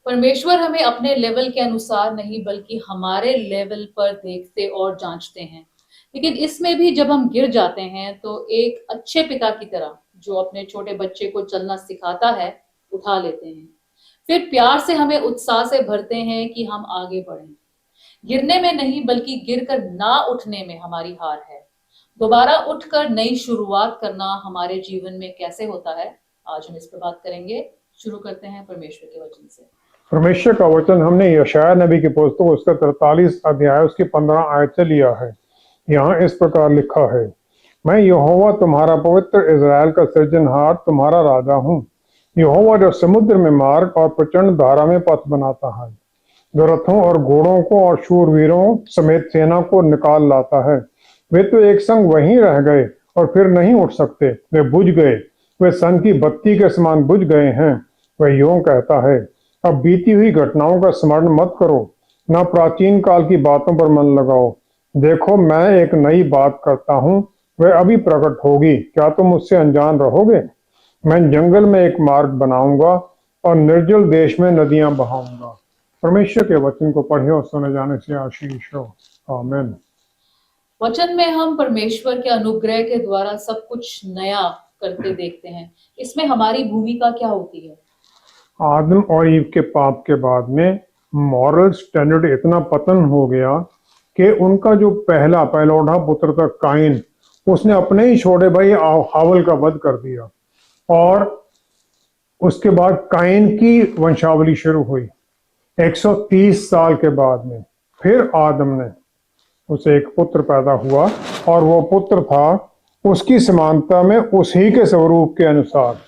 परमेश्वर हमें अपने लेवल के अनुसार नहीं बल्कि हमारे लेवल पर देखते और जांचते हैं। लेकिन इसमें भी जब हम गिर जाते हैं तो एक अच्छे पिता की तरह जो अपने छोटे बच्चे को चलना सिखाता है, उठा लेते हैं। फिर प्यार से हमें उत्साह से भरते हैं कि हम आगे बढ़ें। गिरने में नहीं बल्कि गिरकर ना उठने में हमारी हार है। दोबारा उठकर नई शुरुआत करना हमारे जीवन में कैसे होता है, आज हम इस पर बात करेंगे। शुरू करते हैं परमेश्वर के वचन से। परमेश्वर का वचन हमने यशायाह नबी की पुस्तक उसका 43 अध्याय उसकी 15 आयत से लिया है। यहाँ इस प्रकार लिखा है, मैं यहोवा तुम्हारा पवित्र इज़राइल का सृजनहार तुम्हारा राजा हूँ। यहोवा जो समुद्र में मार्ग और प्रचंड धारा में पथ बनाता है, जो रथों और घोड़ों को और शूरवीरों समेत सेना को निकाल लाता है। वे तो एक संग वहीं रह गए और फिर नहीं उठ सकते, वे बुझ गए, वे सन की बत्ती के समान बुझ गए हैं। वह यूं कहता है, अब बीती हुई घटनाओं का स्मरण मत करो, न प्राचीन काल की बातों पर मन लगाओ। देखो मैं एक नई बात करता हूँ, वह अभी प्रकट होगी, क्या तुम उससे अनजान रहोगे? मैं जंगल में एक मार्ग बनाऊंगा और निर्जल देश में नदियां बहाऊंगा। परमेश्वर के वचन को पढ़े और सुने जाने से आशीष हो। आमीन। वचन में हम परमेश्वर के अनुग्रह के द्वारा सब कुछ नया करते देखते हैं। इसमें हमारी भूमिका क्या होती है? आदम और ईव के पाप के बाद में मॉरल स्टैंडर्ड इतना पतन हो गया कि उनका जो पहला पहलौठा पुत्र था काइन, उसने अपने ही छोटे भाई हावल का वध कर दिया और उसके बाद काइन की वंशावली शुरू हुई। 130 साल के बाद में फिर आदम ने उसे एक पुत्र पैदा हुआ और वो पुत्र था उसकी समानता में उसी के स्वरूप के अनुसार।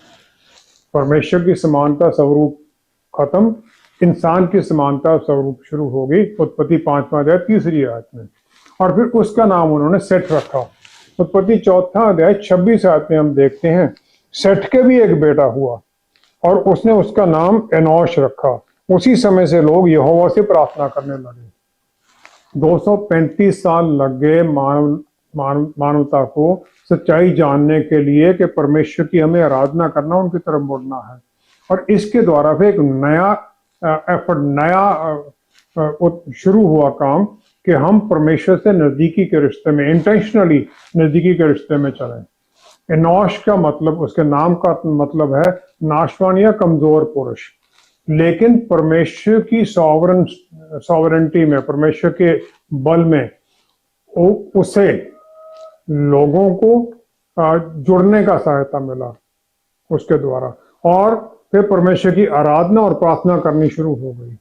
परमेश्वर की समानता स्वरूप खत्म, इंसान की समानता स्वरूप शुरू हो गई। उत्पत्ति 5वां अध्याय 3री आयत में, और फिर उसका नाम उन्होंने सेठ रखा। उत्पत्ति 4वां अध्याय 26 आयत में हम देखते हैं सेठ के भी एक बेटा हुआ और उसने उसका नाम एनोश रखा। उसी समय से लोग यहोवा से प्रार्थना करने लगे। 235 साल लग गए मानवता को सच्चाई जानने के लिए कि परमेश्वर की हमें आराधना करना, उनकी तरफ मुड़ना है। और इसके द्वारा फिर एक नया एफर्ट, नया शुरू हुआ काम कि हम परमेश्वर से नजदीकी के रिश्ते में, इंटेंशनली नजदीकी के रिश्ते में चलें। एनोश का मतलब, उसके नाम का मतलब है नाशवान या कमजोर पुरुष। लेकिन परमेश्वर की सॉवरेंटी में, परमेश्वर के बल में उसे लोगों को जुड़ने का सहायता मिला उसके द्वारा, और फिर परमेश्वर की आराधना और प्रार्थना करनी शुरू हो गई।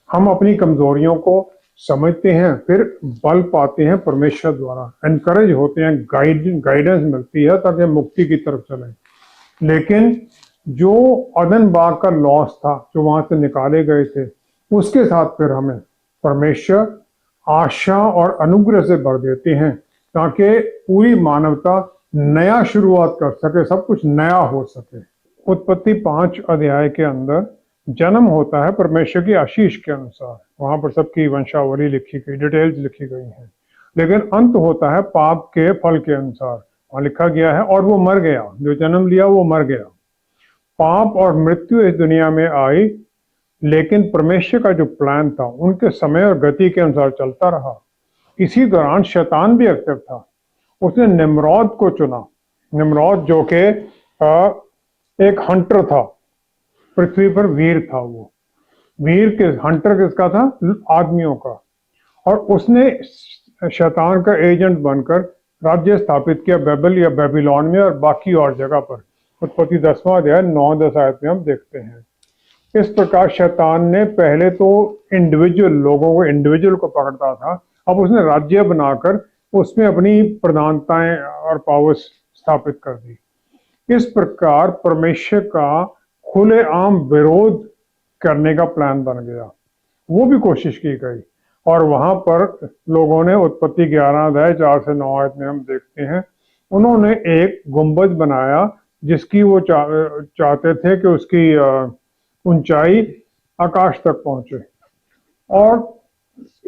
हम अपनी कमजोरियों को समझते हैं, फिर बल पाते हैं परमेश्वर द्वारा, एनकरेज होते हैं, गाइडेंस मिलती है ताकि मुक्ति की तरफ चलें। लेकिन जो अदन बाग का लॉस था, जो वहां से निकाले गए थे, उसके साथ फिर हमें परमेश्वर आशा और अनुग्रह से भर देते हैं ताकि पूरी मानवता नया शुरुआत कर सके, सब कुछ नया हो सके। उत्पत्ति 5 अध्याय के अंदर जन्म होता है परमेश्वर की आशीष के अनुसार, वहां पर सबकी वंशावली लिखी गई, डिटेल्स लिखी गई हैं। लेकिन अंत होता है पाप के फल के अनुसार, वहां लिखा गया है और वो मर गया, जो जन्म लिया वो मर गया। पाप और मृत्यु इस दुनिया में आई, लेकिन परमेश्वर का जो प्लान था उनके समय और गति के अनुसार चलता रहा। इसी दौरान शैतान भी एक्टिव था। उसने निम्रोद को चुना। निम्रोद जो कि एक हंटर था, पृथ्वी पर वीर था। वो वीर के हंटर किसका था? आदमियों का। और उसने शैतान का एजेंट बनकर राज्य स्थापित किया बेबल या बेबीलोन में और बाकी और जगह पर। उत्पत्ति 10वां अध्याय 9-10 आयत में हम देखते हैं। इस प्रकार शैतान ने पहले तो इंडिविजुअल लोगों को, इंडिविजुअल को पकड़ता था, अब उसने राज्य बनाकर उसमें अपनी प्रधानताएं और पावर्स स्थापित कर दी। इस प्रकार परमेश्वर का खुलेआम विरोध करने का प्लान बन गया। वो भी कोशिश की गई और वहां पर लोगों ने, उत्पत्ति 11 अध्याय 4 से 9 आयत में हम देखते हैं, उन्होंने एक गुंबद बनाया जिसकी वो चाहते थे कि उसकी ऊंचाई आकाश तक पहुंचे। और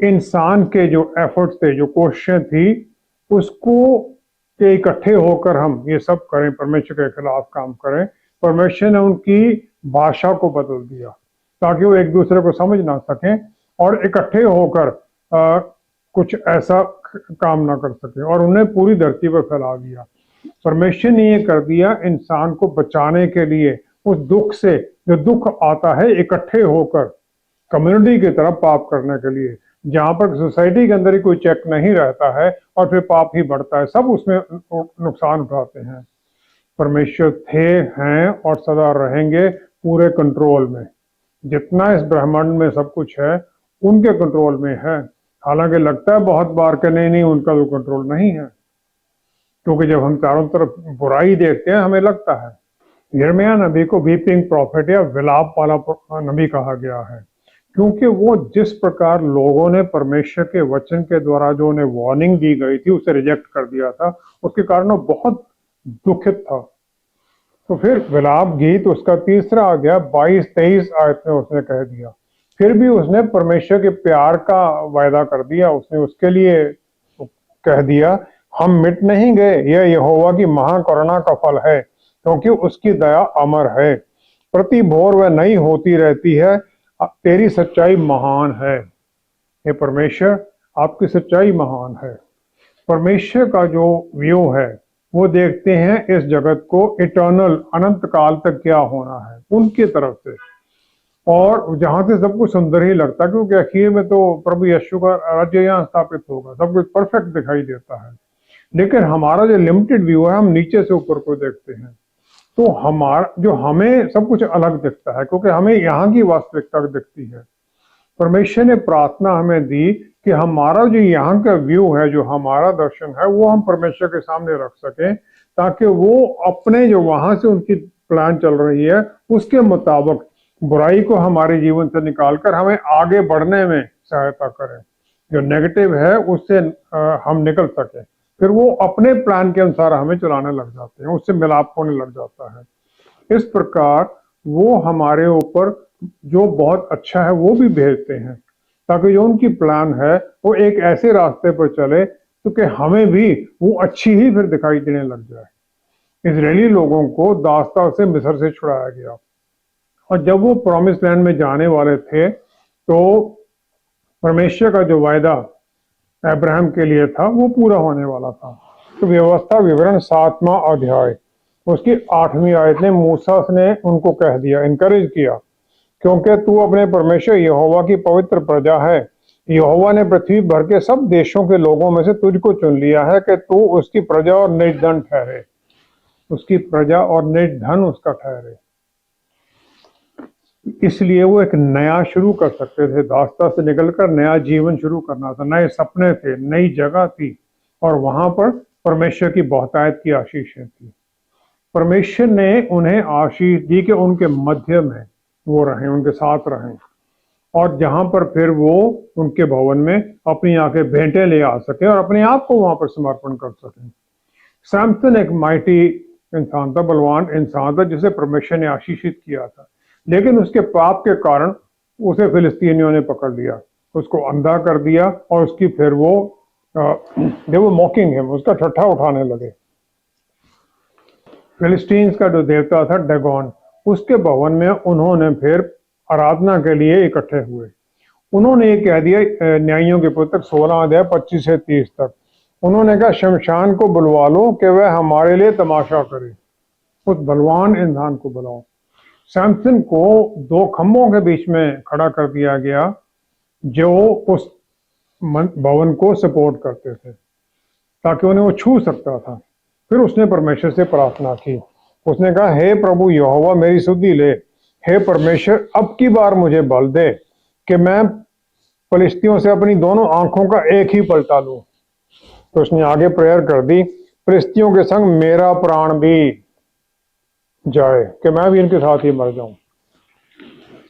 इंसान के जो एफर्ट्स थे, जो कोशिशें थी, उसको के इकट्ठे होकर हम ये सब करें, परमेश्वर के खिलाफ काम करें। परमेश्वर ने उनकी भाषा को बदल दिया ताकि वो एक दूसरे को समझ ना सकें और इकट्ठे होकर कुछ ऐसा काम ना कर सके, और उन्हें पूरी धरती पर फैला दिया। परमेश्वर ने ये कर दिया इंसान को बचाने के लिए, उस दुख से, जो दुख आता है इकट्ठे होकर कम्युनिटी की तरफ पाप करने के लिए, जहां पर सोसाइटी के अंदर ही कोई चेक नहीं रहता है और फिर पाप ही बढ़ता है, सब उसमें नुकसान उठाते हैं। परमेश्वर थे, हैं और सदा रहेंगे पूरे कंट्रोल में। जितना इस ब्रह्मांड में सब कुछ है उनके कंट्रोल में है। हालांकि लगता है बहुत बार के नहीं उनका तो कंट्रोल नहीं है, क्योंकि जब हम चारों तरफ बुराई देखते हैं हमें लगता है। यिर्मयाह नबी को वीपिंग प्रॉफिट या विलाप वाला नबी कहा गया है, क्योंकि वो जिस प्रकार लोगों ने परमेश्वर के वचन के द्वारा जो उन्हें वार्निंग दी गई थी उसे रिजेक्ट कर दिया था, उसके कारण वो बहुत दुखित था। तो फिर विलाप गीत उसका तीसरा आ गया 22-23 आयत में उसने कह दिया, फिर भी उसने परमेश्वर के प्यार का वायदा कर दिया। उसने उसके लिए कह दिया, हम मिट नहीं गए, यह यहोवा की महाकरुणा का फल है, क्योंकि उसकी दया अमर है, प्रति भोर वह नई होती रहती है, तेरी सच्चाई महान है। हे परमेश्वर, आपकी सच्चाई महान है। परमेश्वर का जो व्यू है वो देखते हैं इस जगत को इटर्नल, अनंत काल तक क्या होना है उनकी तरफ से, और जहां से सब कुछ सुंदर ही लगता है, क्योंकि आखिर में तो प्रभु यीशु का राज्य यहाँ स्थापित होगा, सब कुछ परफेक्ट दिखाई देता है। लेकिन हमारा जो लिमिटेड व्यू है, हम नीचे से ऊपर को देखते हैं, तो हमारा जो हमें सब कुछ अलग दिखता है, क्योंकि हमें यहाँ की वास्तविकता दिखती है। परमेश्वर ने प्रार्थना हमें दी कि हमारा जो यहाँ का व्यू है, जो हमारा दर्शन है, वो हम परमेश्वर के सामने रख सकें, ताकि वो अपने जो वहां से उनकी प्लान चल रही है उसके मुताबिक बुराई को हमारे जीवन से निकालकर हमें आगे बढ़ने में सहायता करें। जो नेगेटिव है उससे हम निकल सके, फिर वो अपने प्लान के अनुसार हमें चलाने लग जाते हैं, उससे मिलाप होने लग जाता है। इस प्रकार वो हमारे ऊपर जो बहुत अच्छा है वो भी भेजते हैं, ताकि जो उनकी प्लान है वो एक ऐसे रास्ते पर चले तो कि हमें भी वो अच्छी ही फिर दिखाई देने लग जाए। इजरायली लोगों को दास्ता से मिस्र से छुड़ाया गया, और जब वो प्रॉमिस लैंड में जाने वाले थे तो परमेश्वर का जो वायदा अब्राहम के लिए था वो पूरा होने वाला था। तो व्यवस्था विवरण 7वां अध्याय उसकी 8वीं आयत ने मूसा ने उनको कह दिया, इनकरेज किया, क्योंकि तू अपने परमेश्वर यहोवा की पवित्र प्रजा है। यहोवा ने पृथ्वी भर के सब देशों के लोगों में से तुझको चुन लिया है कि तू उसकी प्रजा और निज धन ठहरे, उसकी प्रजा और निज धन उसका ठहरे। इसलिए वो एक नया शुरू कर सकते थे, दास्ता से निकलकर नया जीवन शुरू करना था, नए सपने थे, नई जगह थी, और वहां पर परमेश्वर की बहुतायत की आशीषें थी। परमेश्वर ने उन्हें आशीष दी कि उनके मध्य में वो रहें, उनके साथ रहें, और जहां पर फिर वो उनके भवन में अपनी आंखें भेंटें ले आ सके और अपने आप को वहां पर समर्पण कर सकें। सैमसन एक माइटी इंसान था, बलवान इंसान था, जिसे परमेश्वर ने आशीषित किया था, लेकिन उसके पाप के कारण उसे फिलिस्तीनियों ने पकड़ लिया, उसको अंधा कर दिया, और उसकी फिर वो मॉकिंग हिम, उसका ठट्ठा उठाने लगे। फिलिस्तीन्स का जो देवता था डैगोन, उसके भवन में उन्होंने फिर आराधना के लिए इकट्ठे हुए। उन्होंने ये कह दिया, न्यायियों के पुस्तक 16 अध्याय 25 से 30 तक, उन्होंने कहा शमशान को बुलवा लो कि वह हमारे लिए तमाशा करे, उस बलवान इंसान को बुलाओ। सैमसन को 2 खंभों के बीच में खड़ा कर दिया गया जो उस भवन को सपोर्ट करते थे, ताकि उन्हें वो छू सकता था। फिर उसने परमेश्वर से प्रार्थना की, उसने कहा, हे प्रभु यहोवा मेरी सुधि ले, हे परमेश्वर अब की बार मुझे बल दे कि मैं फलिस्तियों से अपनी दोनों आंखों का एक ही पलटा लूं। तो उसने आगे प्रेयर कर दी, फलिस्तियों के संग मेरा प्राण भी जाए, कि मैं भी इनके साथ ही मर जाऊं,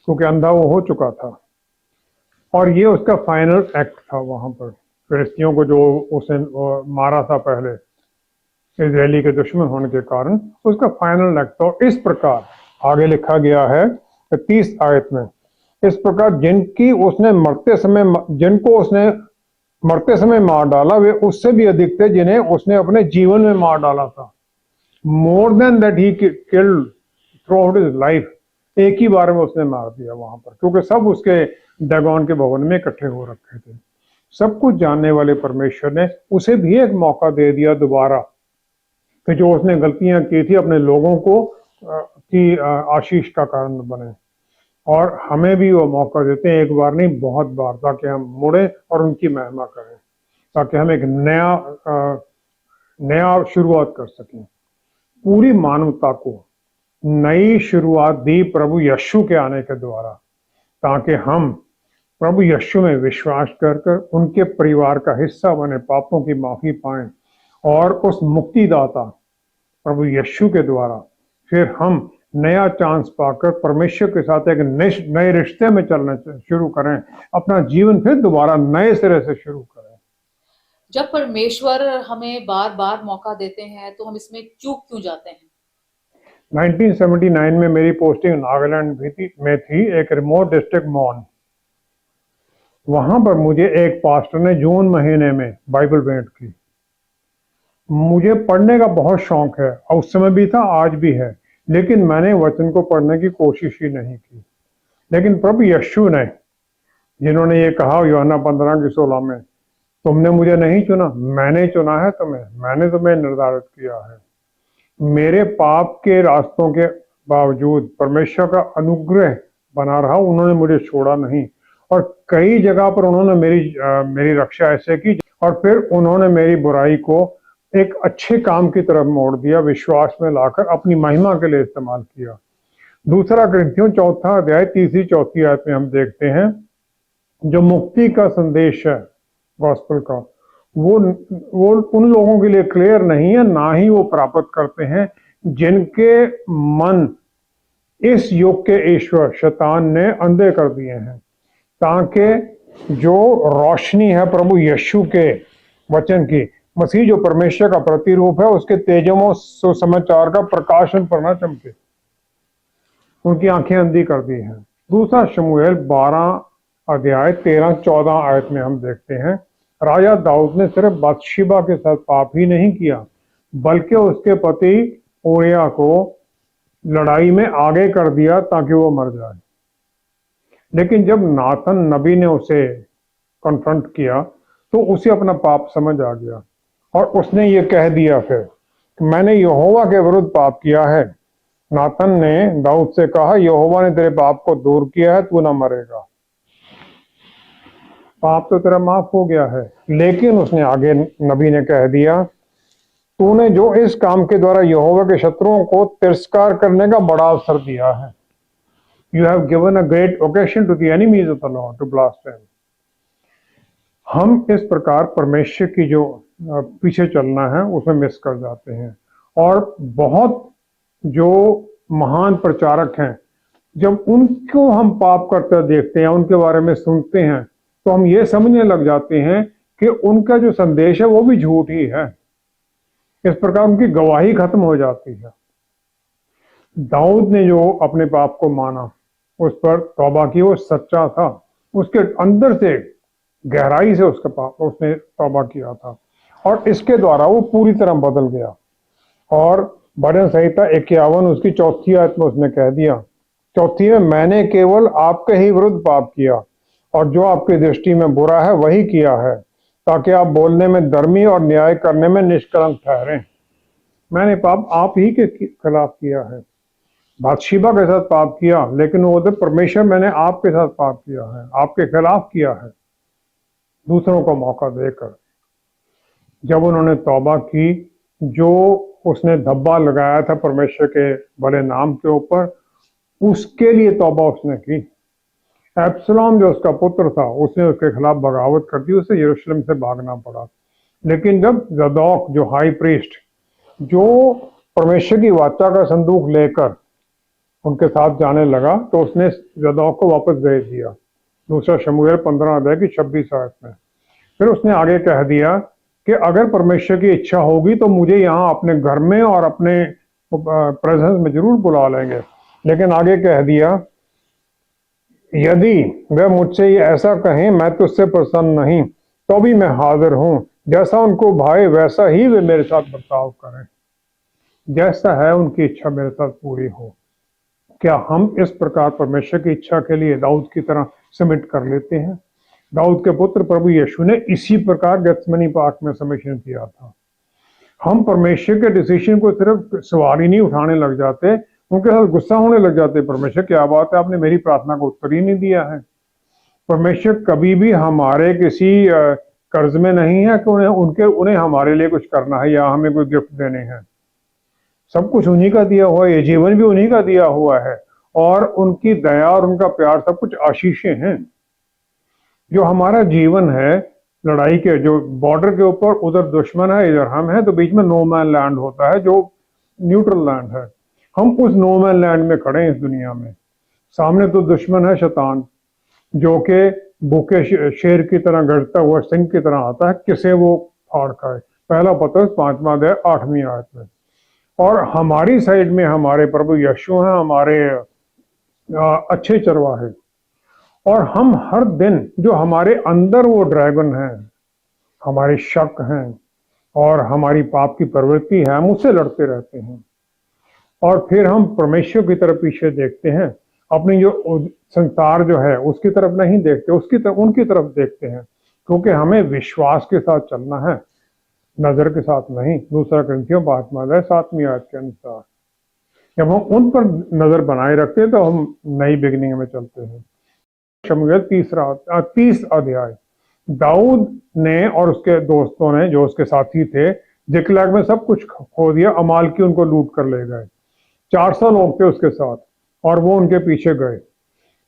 क्योंकि अंधा वो हो चुका था। और ये उसका फाइनल एक्ट था वहां पर, फिलिस्तियों को जो उसने मारा था पहले इजरायली के दुश्मन होने के कारण, उसका फाइनल एक्ट था। इस प्रकार आगे लिखा गया है 30 आयत में, इस प्रकार जिनको उसने मरते समय मार डाला, वे उससे भी अधिक थे जिन्हें उसने अपने जीवन में मार डाला था। More than that he killed through out his life, एक ही बार में उसने मार दिया वहां पर, क्योंकि सब उसके दागोन के भवन में इकट्ठे हो रखे थे। सब कुछ जानने वाले परमेश्वर ने उसे भी एक मौका दे दिया दोबारा, कि जो उसने गलतियां की थी अपने लोगों को की आशीष का कारण बने। और हमें भी वो मौका देते हैं, एक बार नहीं बहुत बार, ताकि हम मुड़े और उनकी महिमा करें, ताकि हम एक नया शुरुआत कर सकें। पूरी मानवता को नई शुरुआत दी प्रभु यीशु के आने के द्वारा, ताकि हम प्रभु यीशु में विश्वास कर कर उनके परिवार का हिस्सा बने, पापों की माफी पाएं, और उस मुक्तिदाता प्रभु यीशु के द्वारा फिर हम नया चांस पाकर परमेश्वर के साथ एक नए रिश्ते में चलना शुरू करें, अपना जीवन फिर दोबारा नए सिरे से शुरू करें। जब परमेश्वर हमें बार बार मौका देते हैं तो हम इसमें चूक क्यों जाते हैं? 1979 में मेरी पोस्टिंग नागालैंड में थी, एक रिमोट डिस्ट्रिक्ट मॉन। वहां पर मुझे एक पास्टर ने जून महीने में बाइबल भेंट की। मुझे पढ़ने का बहुत शौक है, और उस समय भी था, आज भी है, लेकिन मैंने वचन को पढ़ने की कोशिश ही नहीं की। लेकिन प्रभु यीशु ने, जिन्होंने ये कहा यूहन्ना 15:16 में, तुमने मुझे नहीं चुना, मैंने चुना है तुम्हें, मैंने तुम्हें निर्धारित किया है। मेरे पाप के रास्तों के बावजूद परमेश्वर का अनुग्रह बना रहा, उन्होंने मुझे छोड़ा नहीं, और कई जगह पर उन्होंने मेरी रक्षा ऐसे की, और फिर उन्होंने मेरी बुराई को एक अच्छे काम की तरफ मोड़ दिया, विश्वास में लाकर अपनी महिमा के लिए इस्तेमाल किया। दूसरा कुरिन्थियों 4 अध्याय 3-4 आयत में हम देखते हैं, जो मुक्ति का संदेश है गॉस्पेल का, वो उन लोगों के लिए क्लियर नहीं है, ना ही वो प्राप्त करते हैं जिनके मन इस युग के ईश्वर शैतान ने अंधे कर दिए हैं, ताकि जो रोशनी है प्रभु यीशु के वचन की, मसीह जो परमेश्वर का प्रतिरूप है, उसके तेजोमय सुसमाचार का प्रकाशन पर न चमके। उनकी आंखें अंधी कर दी हैं। दूसरा शमूएल 12 अध्याय 13-14 आयत में हम देखते हैं, राजा दाऊद ने सिर्फ बातशीबा के साथ पाप ही नहीं किया, बल्कि उसके पति उरिया को लड़ाई में आगे कर दिया ताकि वो मर जाए। लेकिन जब नाथन नबी ने उसे कन्फ्रंट किया तो उसे अपना पाप समझ आ गया, और उसने ये कह दिया फिर कि मैंने यहोवा के विरुद्ध पाप किया है। नाथन ने दाऊद से कहा, यहोवा ने तेरे पाप को दूर किया है, तू ना मरेगा, पाप तो तेरा माफ हो गया है। लेकिन उसने आगे नबी ने कह दिया, तूने जो इस काम के द्वारा यहोवा के शत्रुओं को तिरस्कार करने का बड़ा अवसर दिया है, you have given a great occasion to the enemies of the Lord to blaspheme. हम इस प्रकार परमेश्वर की जो पीछे चलना है उसमें मिस कर जाते हैं। और बहुत जो महान प्रचारक हैं, जब उनको हम पाप करते देखते हैं, उनके बारे में सुनते हैं, तो हम ये समझने लग जाते हैं कि उनका जो संदेश है वो भी झूठ ही है। इस प्रकार उनकी गवाही खत्म हो जाती है। दाऊद ने जो अपने पाप को माना, उस पर तौबा की, वो सच्चा था, उसके अंदर से गहराई से उसका पाप उसने तौबा किया था, और इसके द्वारा वो पूरी तरह बदल गया। और भजन संहिता 51 उसकी 4 आयत में उसने कह दिया, 4 में, मैंने केवल आपके ही विरुद्ध पाप किया, और जो आपकी दृष्टि में बुरा है वही किया है, ताकि आप बोलने में धर्मी और न्याय करने में निष्कलंक ठहरें। मैंने पाप आप ही के खिलाफ किया है, बादशीबा के साथ पाप किया, लेकिन वो परमेश्वर, मैंने आपके साथ पाप किया है, आपके खिलाफ किया है, दूसरों को मौका देकर। जब उन्होंने तौबा की, जो उसने धब्बा लगाया था परमेश्वर के भले नाम के ऊपर, उसके लिए तौबा उसने की। एब्सलोम जो उसका पुत्र था, उसने उसके खिलाफ बगावत कर दी, उसे यरूशलेम से भागना पड़ा। लेकिन जब जदौक जो हाई प्रीस्ट, जो परमेश्वर की वाचा का संदूक लेकर उनके साथ जाने लगा, तो उसने जदौक को वापस भेज दिया। दूसरा शमूएल 15 अध्याय की 26 आयत में। फिर उसने आगे कह दिया कि अगर परमेश्वर की इच्छा होगी तो मुझे यहाँ अपने घर में और अपने प्रेजेंस में जरूर बुला लेंगे। लेकिन आगे कह दिया, यदि वह मुझसे ये ऐसा कहें, मैं तुझसे प्रसन्न नहीं, तो भी मैं हाजिर हूँ, जैसा उनको भाए वैसा ही वे मेरे साथ बर्ताव करें, जैसा है उनकी इच्छा मेरे साथ पूरी हो। क्या हम इस प्रकार परमेश्वर की इच्छा के लिए दाऊद की तरह सबमिट कर लेते हैं? दाऊद के पुत्र प्रभु यीशु ने इसी प्रकार गत्समनी पार्क में सबमिशन किया था। हम परमेश्वर के डिसीजन को सिर्फ सवाल ही नहीं उठाने लग जाते, उनके साथ गुस्सा होने लग जाते, परमेश्वर क्या बात है, आपने मेरी प्रार्थना को उत्तर ही नहीं दिया है। परमेश्वर कभी भी हमारे किसी कर्ज में नहीं है कि उन्हें हमारे लिए कुछ करना है या हमें कोई गिफ्ट देने हैं। सब कुछ उन्हीं का दिया हुआ है, ये जीवन भी उन्हीं का दिया हुआ है, और उनकी दया और उनका प्यार सब कुछ आशीषें हैं। जो हमारा जीवन है, लड़ाई के जो बॉर्डर के ऊपर, उधर दुश्मन है, इधर हम हैं, तो बीच में नो मैन लैंड होता है जो न्यूट्रल लैंड है। हम उस नो मैन लैंड में खड़े हैं इस दुनिया में। सामने तो दुश्मन है शैतान, जो कि भूखे शेर की तरह गरजता हुआ सिंह की तरह आता है, किसे वो फाड़ खाए। पहला पत्रस 5वां अध्याय 8वीं आयत में। और हमारी साइड में हमारे प्रभु यीशु हैं, हमारे अच्छे चरवाहे। और हम हर दिन जो हमारे अंदर वो ड्रैगन है, हमारे शक हैं और हमारी पाप की प्रवृत्ति है, हम उससे लड़ते रहते हैं। और फिर हम परमेश्वर की तरफ पीछे देखते हैं, अपनी जो संसार जो है उसकी तरफ नहीं देखते, उनकी तरफ देखते हैं, क्योंकि हमें विश्वास के साथ चलना है, नजर के साथ नहीं। 2 कुरिन्थियों 5वां अध्याय 7वीं आयत के अनुसार जब हम उन पर नजर बनाए रखते हैं तो हम नई बिगनिंग में चलते हैं। शमूएल 30 अध्याय। दाऊद ने और उसके दोस्तों ने, जो उसके साथी थे, जिकलाग में सब कुछ खो दिया। अमालेकी उनको लूट कर ले गए। 400 लोग थे उसके साथ और वो उनके पीछे गए।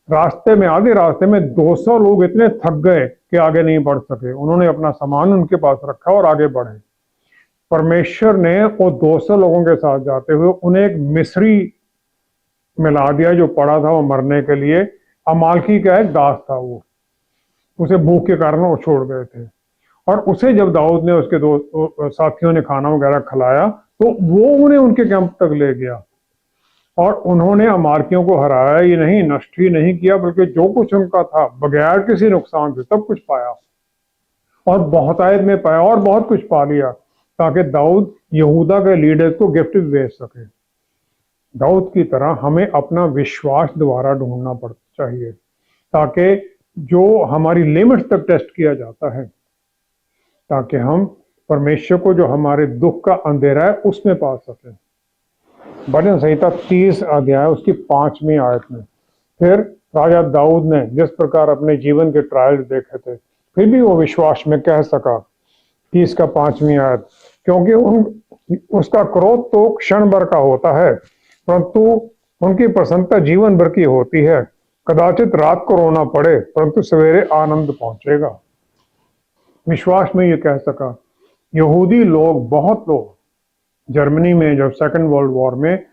रास्ते में, आधे रास्ते में 200 लोग इतने थक गए कि आगे नहीं बढ़ सके। उन्होंने अपना सामान उनके पास रखा और आगे बढ़े। परमेश्वर ने वो 200 लोगों के साथ जाते हुए उन्हें एक मिस्री मिला दिया जो पड़ा था वो मरने के लिए। अमालेकी का एक दास था, वो उसे भूख के कारण वो छोड़ गए थे। और उसे जब दाऊद ने उसके दो साथियों ने खाना वगैरह खिलाया तो वो उन्हें उनके कैंप तक ले गया और उन्होंने अमालेकियों को हराया ही नहीं, नष्ट ही नहीं किया, बल्कि जो कुछ उनका था बगैर किसी नुकसान से सब कुछ पाया और बहुतायत में पाया और बहुत कुछ पा लिया, ताकि दाऊद यहूदा के लीडर को गिफ्ट भेज सके। दाऊद की तरह हमें अपना विश्वास दोबारा ढूंढना चाहिए, ताकि जो हमारी लिमिट्स तक टेस्ट किया जाता है, ताकि हम परमेश्वर को जो हमारे दुख का अंधेरा है उसमें पा सकें। भजन संहिता 30 अध्याय उसकी 5वीं आयत में फिर राजा दाऊद ने जिस प्रकार अपने जीवन के ट्रायल्स देखे थे, फिर भी वो विश्वास में कह सका। 30 का 5वीं आयत, क्योंकि उसका क्रोध तो क्षण भर का होता है, परंतु उनकी प्रसन्नता जीवन भर की होती है। कदाचित रात को रोना पड़े, परंतु सवेरे आनंद पहुंचेगा। विश्वास में ये कह सका। यहूदी लोग, बहुत लोग जर्मनी में जब सेकेंड वर्ल्ड वॉर में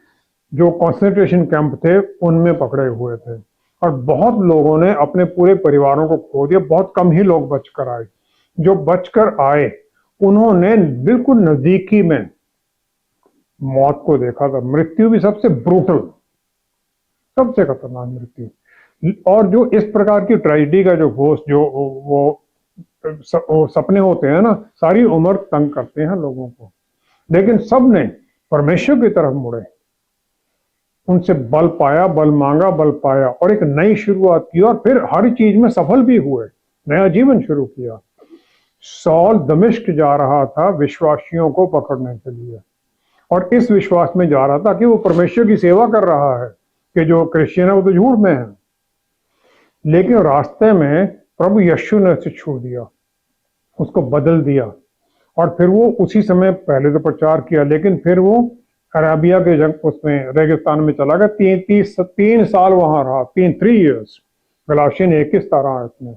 जो कंसंट्रेशन कैंप थे उनमें पकड़े हुए थे और बहुत लोगों ने अपने पूरे परिवारों को खो दिया। बहुत कम ही लोग बचकर आए। जो बचकर आए उन्होंने बिल्कुल नजदीकी में मौत को देखा था। मृत्यु भी सबसे ब्रूटल, सबसे खतरनाक मृत्यु। और जो इस प्रकार की ट्रेजेडी का जो घोष, जो वो सपने होते हैं ना, सारी उम्र तंग करते हैं लोगों को। लेकिन सब ने परमेश्वर की तरफ मुड़े, उनसे बल पाया, बल मांगा, बल पाया और एक नई शुरुआत की और फिर हर चीज में सफल भी हुए, नया जीवन शुरू किया। सौल दमिश्क जा रहा था विश्वासियों को पकड़ने के लिए और इस विश्वास में जा रहा था कि वो परमेश्वर की सेवा कर रहा है, कि जो क्रिश्चियन है वो तो झूठ में है। लेकिन रास्ते में प्रभु यीशु ने उसे छू दिया, उसको बदल दिया और फिर वो उसी समय पहले तो प्रचार किया, लेकिन फिर वो अराबिया के जंग उसमें रेगिस्तान में चला गया। 3 साल वहां रहा, 3 years। गलाशियन 21:13 में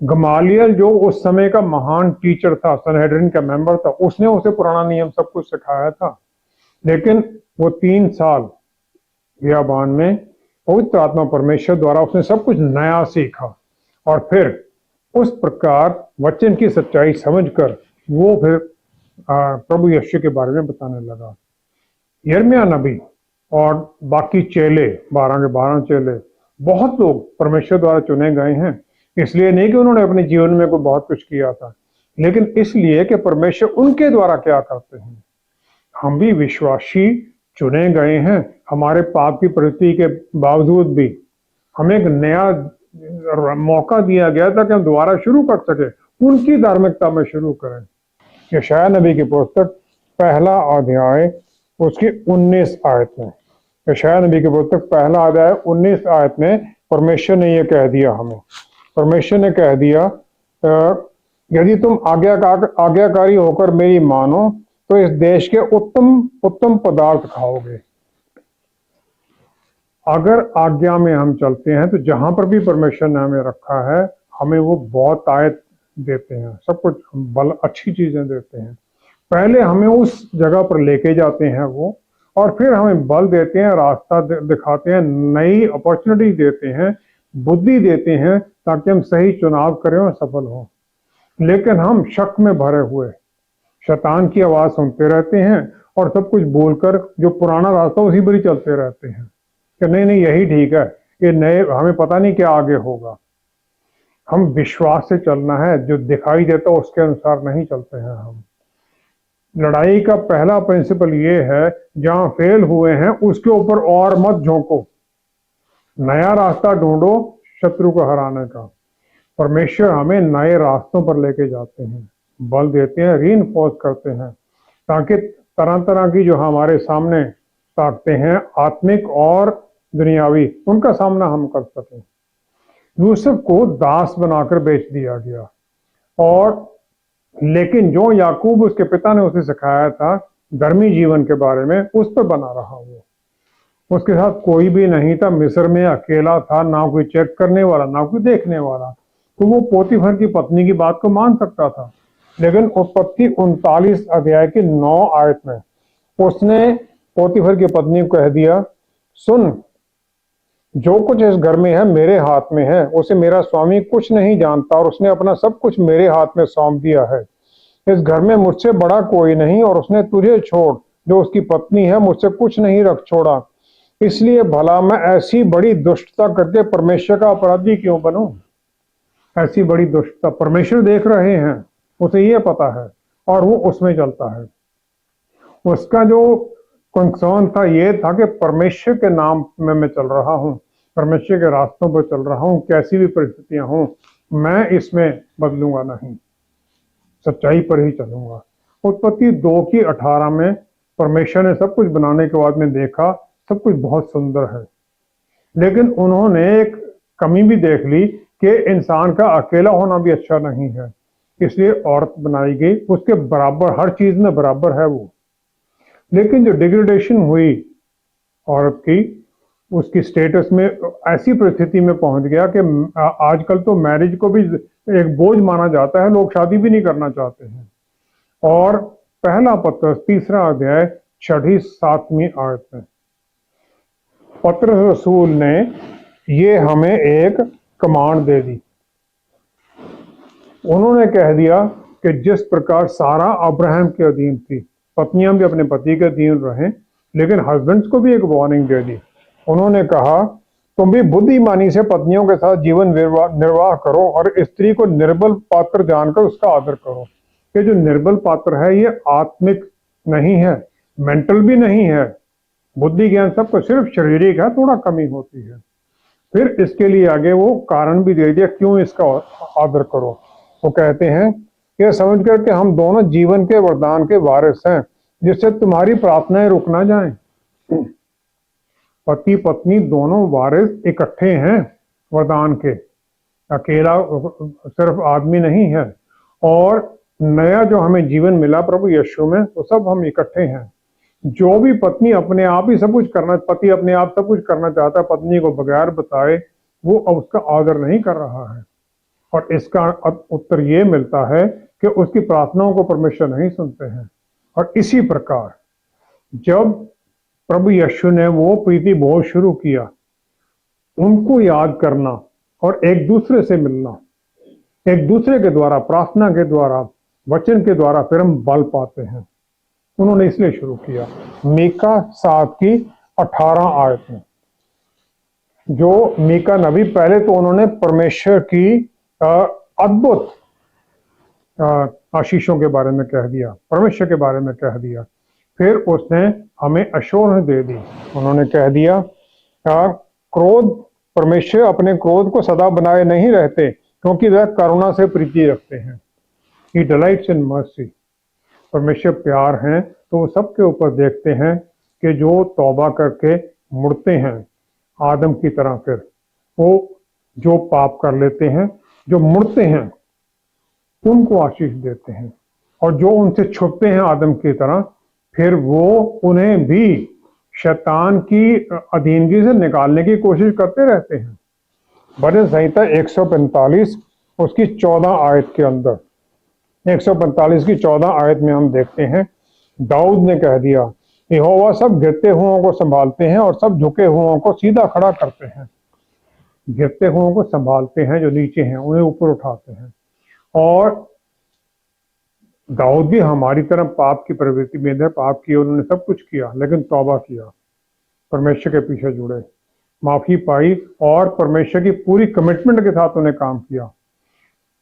गमालियल जो उस समय का महान टीचर था, सनहेड्रिन का मेंबर था, उसने उसे पुराना नियम सब कुछ सिखाया था। लेकिन वो 3 साल बियाबान में पवित्र आत्मा परमेश्वर द्वारा उसने सब कुछ नया सीखा और फिर उस प्रकार वचन की सच्चाई समझकर वो फिर प्रभु यीशु के बारे में बताने लगा। यिर्मयाह नबी और बाकी चेले, 12 के 12 चेले, बहुत लोग परमेश्वर द्वारा चुने गए हैं। इसलिए नहीं कि उन्होंने अपने जीवन में कोई बहुत कुछ किया था, लेकिन इसलिए कि परमेश्वर उनके द्वारा क्या करते हैं। हम भी विश्वासी चुने गए हैं, हमारे पाप की प्रवृत्ति के बावजूद भी हमें एक नया मौका दिया गया था कि हम दोबारा शुरू कर सके, उनकी धार्मिकता में शुरू करें। यशायाह नबी की पुस्तक पहला अध्याय उसकी 19 आयत में, यशायाह नबी की पुस्तक पहला अध्याय 19 आयत में परमेश्वर ने ये कह दिया हमें, परमेश्वर ने कह दिया यदि तुम आज्ञाकारी होकर मेरी मानो तो इस देश के उत्तम उत्तम पदार्थ खाओगे। अगर आज्ञा में हम चलते हैं तो जहां पर भी परमेश्वर ने हमें रखा है, हमें वो बहुत आयत देते हैं, सब कुछ बल अच्छी चीजें देते हैं। पहले हमें उस जगह पर लेके जाते हैं वो, और फिर हमें बल देते हैं, रास्ता दिखाते हैं, नई अपॉर्चुनिटी देते हैं, बुद्धि देते हैं ताकि हम सही चुनाव करें और सफल हों। लेकिन हम शक में भरे हुए शैतान की आवाज सुनते रहते हैं और सब कुछ बोलकर जो पुराना रास्ता उसी पर ही चलते रहते हैं कि नहीं नहीं यही ठीक है, ये नए हमें पता नहीं क्या आगे होगा। हम विश्वास से चलना है, जो दिखाई देता है उसके अनुसार नहीं चलते हैं हम। लड़ाई का पहला प्रिंसिपल ये है, जहां फेल हुए हैं उसके ऊपर और मत झोंको, नया रास्ता ढूंढो शत्रु को हराने का। परमेश्वर हमें नए रास्तों पर लेके जाते हैं, बल देते हैं, रीइंफोर्स करते हैं, ताकि तरह तरह की जो हमारे सामने ताकते हैं आत्मिक और दुनियावी, उनका सामना हम कर सकें। यूसुफ को दास बनाकर बेच दिया गया, और लेकिन जो याकूब उसके पिता ने उसे सिखाया था धर्मी जीवन के बारे में, उस पर बना रहा वो। उसके साथ कोई भी नहीं था, मिस्र में अकेला था, ना कोई चेक करने वाला ना कोई देखने वाला, तो वो पोतीफर की पत्नी की बात को मान सकता था। लेकिन उत्पत्ति 39 अध्याय की 9 आयत में उसने पोतीफर की पत्नी को कह दिया, सुन, जो कुछ इस घर में है मेरे हाथ में है, उसे मेरा स्वामी कुछ नहीं जानता, और उसने अपना सब कुछ मेरे हाथ में सौंप दिया है। इस घर में मुझसे बड़ा कोई नहीं, और उसने तुझे छोड़ जो उसकी पत्नी है मुझसे कुछ नहीं रख छोड़ा। इसलिए भला मैं ऐसी बड़ी दुष्टता करके परमेश्वर का अपराधी क्यों बनूं? ऐसी बड़ी दुष्टता परमेश्वर देख रहे हैं, उसे ये पता है, और वो उसमें चलता है। उसका जो कंसर्न था ये था कि परमेश्वर के नाम में मैं चल रहा हूँ, परमेश्वर के रास्तों पर चल रहा हूँ, कैसी भी परिस्थितियां हों मैं इसमें बदलूंगा नहीं, सच्चाई पर ही चलूंगा। उत्पत्ति 2 की 18 में परमेश्वर ने सब कुछ बनाने के बाद में देखा सब कुछ बहुत सुंदर है, लेकिन उन्होंने एक कमी भी देख ली कि इंसान का अकेला होना भी अच्छा नहीं है, इसलिए औरत बनाई गई, उसके बराबर हर चीज में बराबर है वो। लेकिन जो डिग्रेडेशन हुई औरत की, उसकी स्टेटस में ऐसी परिस्थिति में पहुंच गया कि आजकल तो मैरिज को भी एक बोझ माना जाता है, लोग शादी भी नहीं करना चाहते हैं। और पहला पत्रस 3 अध्याय 6-7 आयत में पत्रस रसूल ने ये हमें एक कमांड दे दी। उन्होंने कह दिया कि जिस प्रकार सारा अब्राहम के अधीन थी, पत्नियां भी अपने पति के अधीन रहें, लेकिन हस्बैंड्स को भी एक वार्निंग दे दी। उन्होंने कहा तुम भी बुद्धिमानी से पत्नियों के साथ जीवन निर्वाह करो, और स्त्री को निर्बल पात्र जानकर उसका आदर करो। ये जो निर्बल पात्र है ये आत्मिक नहीं है, मेंटल भी नहीं है, बुद्धि ज्ञान सबको सिर्फ शारीरिक है, थोड़ा कमी होती है। फिर इसके लिए आगे वो कारण भी दे दिया क्यों इसका आदर करो। वो कहते हैं यह समझ कर के हम दोनों जीवन के वरदान के वारिस हैं, जिससे तुम्हारी प्रार्थनाएं रुक ना जाएं। पति पत्नी दोनों वारिस इकट्ठे हैं वरदान के, अकेला सिर्फ आदमी नहीं है। और नया जो हमें जीवन मिला प्रभु यीशु में, वो सब हम इकट्ठे हैं। जो भी पत्नी अपने आप ही सब कुछ करना, पति अपने आप सब कुछ करना चाहता है पत्नी को बगैर बताए, वो उसका आदर नहीं कर रहा है। और इसका उत्तर ये मिलता है कि उसकी प्रार्थनाओं को परमेश्वर नहीं सुनते हैं। और इसी प्रकार जब प्रभु यीशु ने वो प्रीति बोध शुरू किया, उनको याद करना और एक दूसरे से मिलना, एक दूसरे के द्वारा, प्रार्थना के द्वारा, वचन के द्वारा फिर हम बल पाते हैं। उन्होंने इसलिए शुरू किया। मीका 7 की 18 आयत में, जो मीका नबी, पहले तो उन्होंने परमेश्वर की अद्भुत आशीषों के बारे में कह दिया, परमेश्वर के बारे में कह दिया। फिर उसने हमें अश्योरेंस दे दी। उन्होंने कह दिया क्रोध, परमेश्वर अपने क्रोध को सदा बनाए नहीं रहते, क्योंकि वह करुणा से प्रीति रखते हैं। ही डिलाइट्स इन मर्सी। परमेश्वर प्यार हैं, तो वो सबके ऊपर देखते हैं कि जो तौबा करके मुड़ते हैं आदम की तरह, फिर वो जो पाप कर लेते हैं, जो मुड़ते हैं, उनको आशीष देते हैं। और जो उनसे छुपते हैं आदम की तरह, फिर वो उन्हें भी शैतान की अधीनगी से निकालने की कोशिश करते रहते हैं। भजन संहिता 145 उसकी 14 आयत के अंदर, 145 की 14 आयत में हम देखते हैं, दाऊद ने कह दिया, यहोवा सब गिरते हुओं को संभालते हैं और सब झुके हुओं को सीधा खड़ा करते हैं। गिरते हुओं को संभालते हैं, जो नीचे हैं उन्हें ऊपर उठाते हैं। और दाऊद भी हमारी तरह पाप की प्रवृत्ति में थे, पाप किए, उन्होंने सब कुछ किया, लेकिन तौबा किया, परमेश्वर के पीछे जुड़े, माफी पाई और परमेश्वर की पूरी कमिटमेंट के साथ उन्हें काम किया।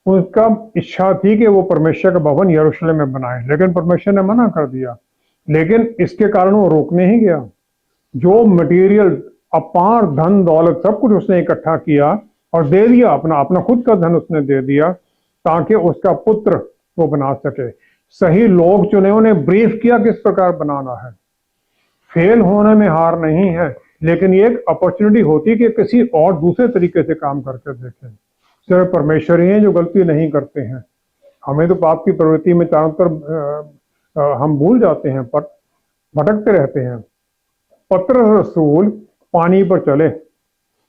उनका इच्छा थी कि वो परमेश्वर का भवन यरूशलेम में बनाए, लेकिन परमेश्वर ने मना कर दिया। लेकिन इसके कारण वो रोक नहीं गया। जो मटेरियल, अपार धन दौलत, सब कुछ उसने इकट्ठा किया और दे दिया, अपना खुद का धन उसने दे दिया, ताकि उसका पुत्र वो बना सके। सही लोग चुने, उन्हें ब्रीफ किया किस प्रकार बनाना है। फेल होने में हार नहीं है, लेकिन ये एक अपॉर्चुनिटी होती है कि किसी और दूसरे तरीके से काम करके देखें। सिर्फ परमेश्वर ही हैं जो गलती नहीं करते हैं। हमें तो पाप की प्रवृत्ति में चारों तरफ हम भूल जाते हैं, पर भटकते रहते हैं। पतरस रसूल पानी पर चले,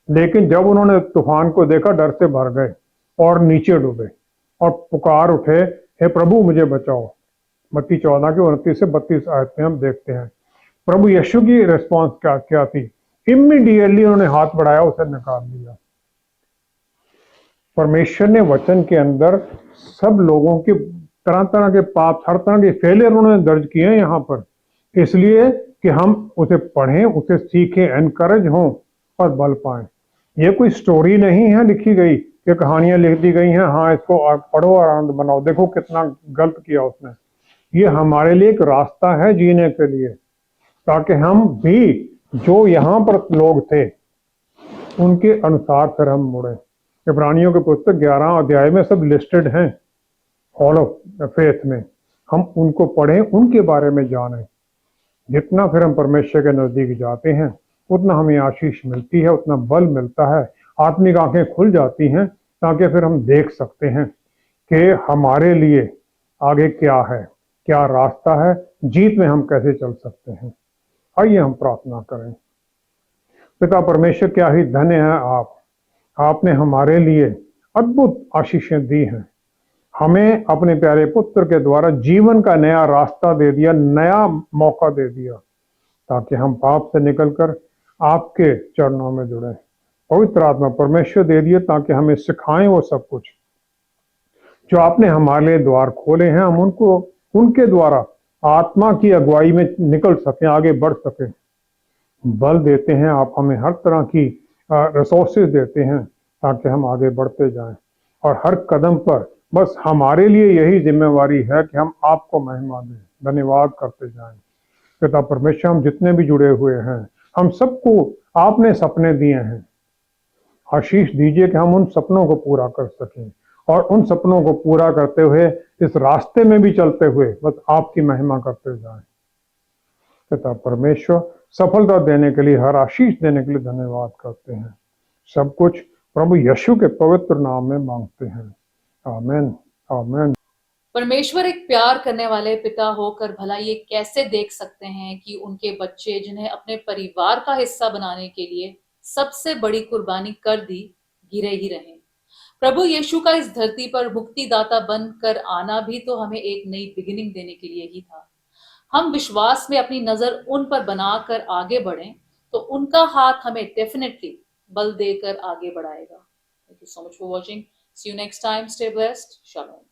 लेकिन जब उन्होंने तूफान को देखा, डर से भर गए और नीचे डूबे और पुकार उठे, हे प्रभु मुझे बचाओ। मत्ती 14 के 29 से 32 आयत में हम देखते हैं। प्रभु यीशु की रिस्पॉन्स क्या थी? इमीडिएटली उन्होंने हाथ बढ़ाया, उसे निकाल लिया। परमेश्वर ने वचन के अंदर सब लोगों के तरह तरह के पाप, हर तरह के फेलियर उन्होंने दर्ज किए हैं यहाँ पर, इसलिए कि हम उसे पढ़ें, उसे सीखें, एनकरेज हों और बल पाएं। ये कोई स्टोरी नहीं है लिखी गई कि कहानियां लिख दी गई हैं, हाँ इसको पढ़ो और आनंद बनाओ, देखो कितना गलत किया उसने। ये हमारे लिए एक रास्ता है जीने के लिए, ताकि हम भी जो यहाँ पर लोग थे उनके अनुसार फिर हम मुड़े। इब्रानियों के पुस्तक 11 अध्याय में सब लिस्टेड हैं, हॉल ऑफ फेथ में। हम उनको पढ़ें, उनके बारे में जानें। जितना फिर हम परमेश्वर के नजदीक जाते हैं, उतना हमें आशीष मिलती है, उतना बल मिलता है, आत्मिक आंखें खुल जाती हैं, ताकि फिर हम देख सकते हैं कि हमारे लिए आगे क्या है, क्या रास्ता है, जीत में हम कैसे चल सकते हैं। आइए हम प्रार्थना करें। पिता परमेश्वर, क्या ही धन्य है आपने हमारे लिए अद्भुत आशीषें दी हैं। हमें अपने प्यारे पुत्र के द्वारा जीवन का नया रास्ता दे दिया, नया मौका दे दिया, ताकि हम पाप से निकलकर आपके चरणों में जुड़े। पवित्र आत्मा परमेश्वर दे दिए, ताकि हमें सिखाएं वो सब कुछ जो आपने हमारे लिए द्वार खोले हैं, हम उनको उनके द्वारा आत्मा की अगुवाई में निकल सकें, आगे बढ़ सकें। बल देते हैं आप हमें, हर तरह की रिसोर्सेज देते हैं, ताकि हम आगे बढ़ते जाएं। और हर कदम पर बस हमारे लिए यही जिम्मेवारी है कि हम आपको महिमा दें, धन्यवाद करते जाएं। पिता परमेश्वर, हम जितने भी जुड़े हुए हैं, हम सबको आपने सपने दिए हैं, आशीष दीजिए कि हम उन सपनों को पूरा कर सकें, और उन सपनों को पूरा करते हुए इस रास्ते में भी चलते हुए बस आपकी महिमा करते जाएं। पिता परमेश्वर, सफलता देने के लिए, हर आशीष देने के लिए धन्यवाद करते हैं। सब कुछ प्रभु यीशु के पवित्र नाम में मांगते हैं, आमीन आमीन। परमेश्वर एक प्यार करने वाले पिता होकर भला ये कैसे देख सकते हैं कि उनके बच्चे, जिन्हें अपने परिवार का हिस्सा बनाने के लिए सबसे बड़ी कुर्बानी कर दी, गिरे ही रहें। प्रभु यीशु का इस धरती पर मुक्तिदाता बनकर आना भी तो हमें एक नई बिगिनिंग देने के लिए ही था। हम विश्वास में अपनी नजर उन पर बनाकर आगे बढ़ें, तो उनका हाथ हमें डेफिनेटली बल देकर आगे बढ़ाएगा। Thank you so much for watching. See you next time. Stay blessed. Shalom.